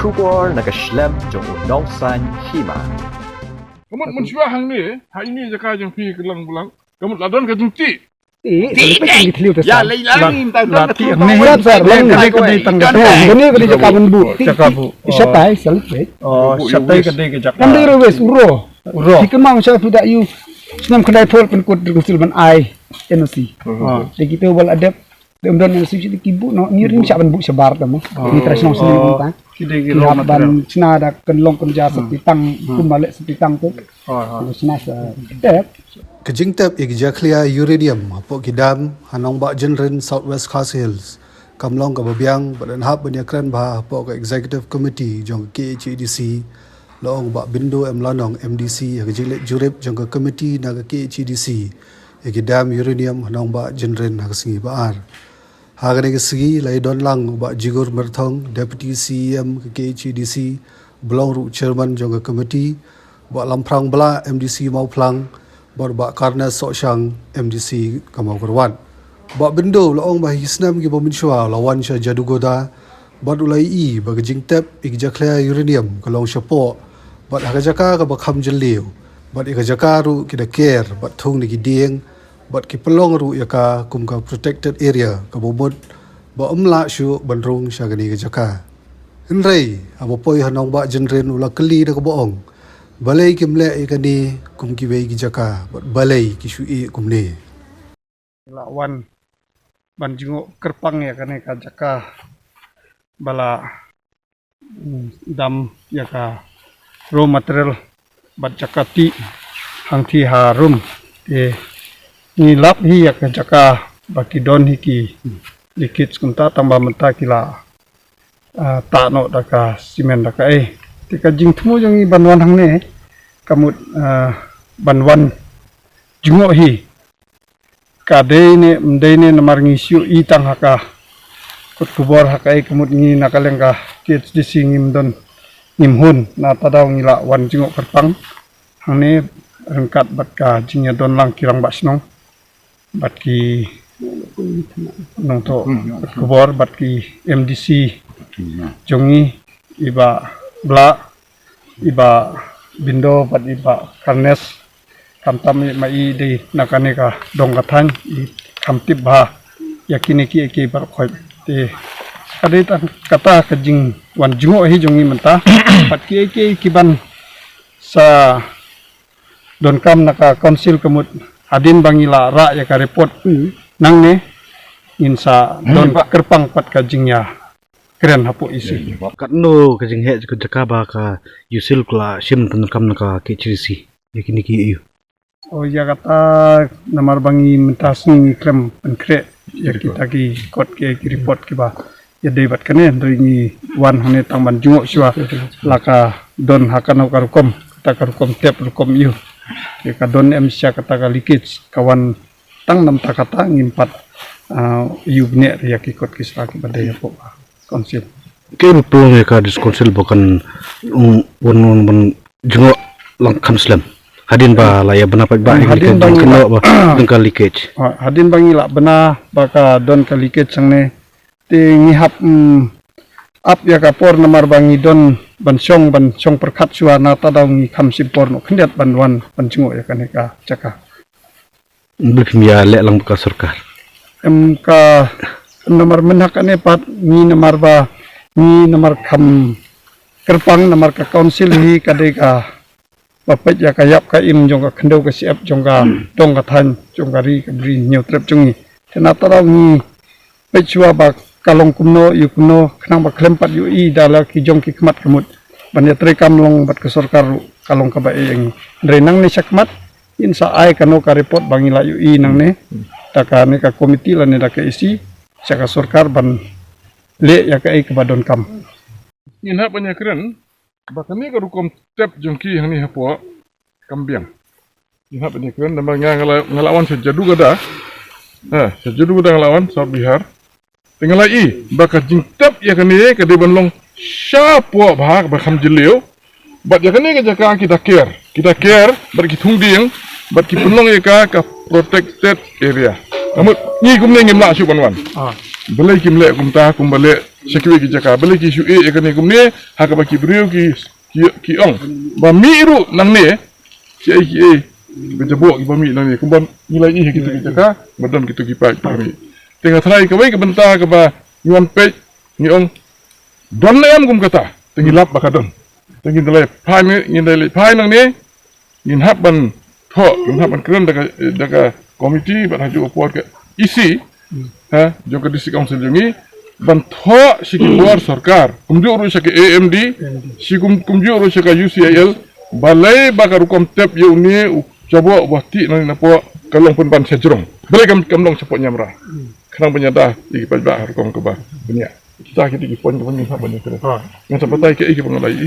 Kubor nakaslem jong unongsan hima. Kamu mencuba hang ni, hari ini jaka jeng pi kelang pulang. Kamu ladon ke jengti. Ya lain lati ni sar lang ni kadai tangga Ini kali jakaban bu. jakabu Isatai salpe. oh satai kadai ke jakab Kami rewes uro. Hikmah macam tidak you. Senam kedai tol penkut tergusil ban ai. NOC. Jadi kita wal adab. Kemudian yang suci kibu no ngirim siapa bu sebar kamu. Ini tradisional sini kita. kidai ke Kira ro ban cina ada kenlong kerja seperti tang kumbalik seperti tang tu. Cina sa. Kejingtep Jaklia Uranium Hapok Kidam Hanong Bak Jenren Southwest Khas Hills Kamlong ka Babiang Badan Hap Banyakran Bah Hapok ka Executive Committee Jong KHEDC Loong Bak Bindo Lanong MDC Kejilek Jurip Jong ka Committee Naga KHEDC Kidam Uranium Hanong Bak Jenren Hakasingi Baar Hagane Kesigi Lai Don Lang Bak Jigur Merthong Deputy CEM KHEDC Belong Ru Chairman Jong ka Committee Bak Lamprang Bela MDC Mau Plang Bak Karna Sok Shang MDC Kamau Kerwan Bak Bendo Laong Bah Hisnam Gi Bominshwa Lawan Syah Jadugoda Bak Ulai I Bak Jingtep Jaklia Uranium Kalong Syapo Bak Hakajaka Ka Bak Ham Jeliu Bak Ikajaka Ru Kida Care Bak Thung Ni Gidieng Bak Kipelong Ru Yaka Kum Ka Protected Area Ka Bobot Bak Umla Syu Bandrung Syagani Ikajaka Henrei Abopoi Hanong Bak Jenren Ula Keli Da Ka Boong Balai kimle ikani kum kiwei ki jaka balai ki shui kumne lawan banjingo kerpang ya kane ka jaka bala dam ya ka raw material bat jaka ti hang ti harum ngilap hi ya ka jaka baki don hiki likit kunta tambah menta kila ta no daka simen daka tika jing thumu jong banwan hang ne kamut banwan jungo hi kadene mdene namar ngisyu itang haka kut kubor haka kamut ngi nakalengka kids disingim don nimhun na tadaw ngila wan jungo kerpang hang ne rengkat bat ka jingnya don lang kirang basnong bat ki nong to kubor bat ki MDC jongi iba bla iba bindo bat iba karnes kamtam mai di nakane ka dongkathan i kamtip ba yakini ki eki bar khoi te kadai tan kata kajing wan jungo hi jongi menta pat ki eki kiban sa donkam naka konsil kemut hadin bangila ra ya ka report nang ne insa don kerpang pat kajingnya keren hapo isi katno kajing he ko jakaba ka yusil kla sim tan kam naka KHEDC yakini ki iyo oh ya kata namar bangi mentasni krem penkre ya kita ki kot ke report ki ba ya debat kane dari wan hane tamban jungo swa laka don hakano karukom ta karukom tep rukom iyo ya ka don emsya kata ka likits kawan tang nam takata ngimpat yubne ya ki kot ki sra ki badaya po konsil ken pelong ka diskonsil bukan won jungo lang kamslam hadin ba la ya benapak ba hadin bang keno ba dengkal likej hadin bangila bena baka don kalikej sangne ti ngihap ap ya kapor namar bangi don bansong perkat suara tadaw ngi kamsipor no kendiat banwan pancungo ya kaneka caka belum ya le lang ka sarkar MK namar menhakane pat ni namar ba ni namar kam kerpang namar ka council hi kadeka bapet ya kayap ka im jong ka khendau ka siap jong ka dong ka than jong ka ri ka bri nyau trep jongi tenata raw ni pechua ba kalong kumno yu kumno khnang ba klempat yu I dala ki jong ki khmat kemut banya tre kamlong bat ka sarkar kalong ka ba eng renang ni sakmat insa ai kano ka report bangila yu I nang ne taka ne ka komiti la ne da ka isi saka sarkar ban le ya ka ai ka badon kam Yin hap banyak keren. Bahkan ni karukom tep jengki yang ni hapo kambiang. Yin hap banyak keren. Nama ngelawan sejadu gada. Sejadu gada ngelawan South Bihar. Tinggal lagi bakat jing tep ya kan ni ke depan long siapa bahak bakam jeliu. Bat ya kan ni ke jaka kita care berkitung dieng berkipulong ya ka protected area. Namun ni kumne ngimla syupan wan. Balai kimle kumta kumbalik sekiwe ki jaka beli ki shu e kan kum ne haka ba ki brio ki ong ba mi ru nang ne ki e be jabo ki ba mi nang ne kum ba nilai i ki tu ki jaka badan ki tu ki pa mi tengah trai ka bai ka benta ka ba yuan pe ni ong don na am kum kata tengi lap ba ka don tengi dalai phai ni dalai phai nang ne yin hap ban tho yin hap ban kren daga komiti ban haju opor ke isi ha jo ke district council jungi ban tho siki luar sarkar kumju uru saki AMD sikum kumju uru saka UCIL balai bakar hukum tep ye uni jabo wati nang na po kalong pun ban sejrong balai kam long sepok nyamra kanang penyada iki pajba hukum ke ba benya kita pon ke ban hap ban ke yang sampai ke iki pengalai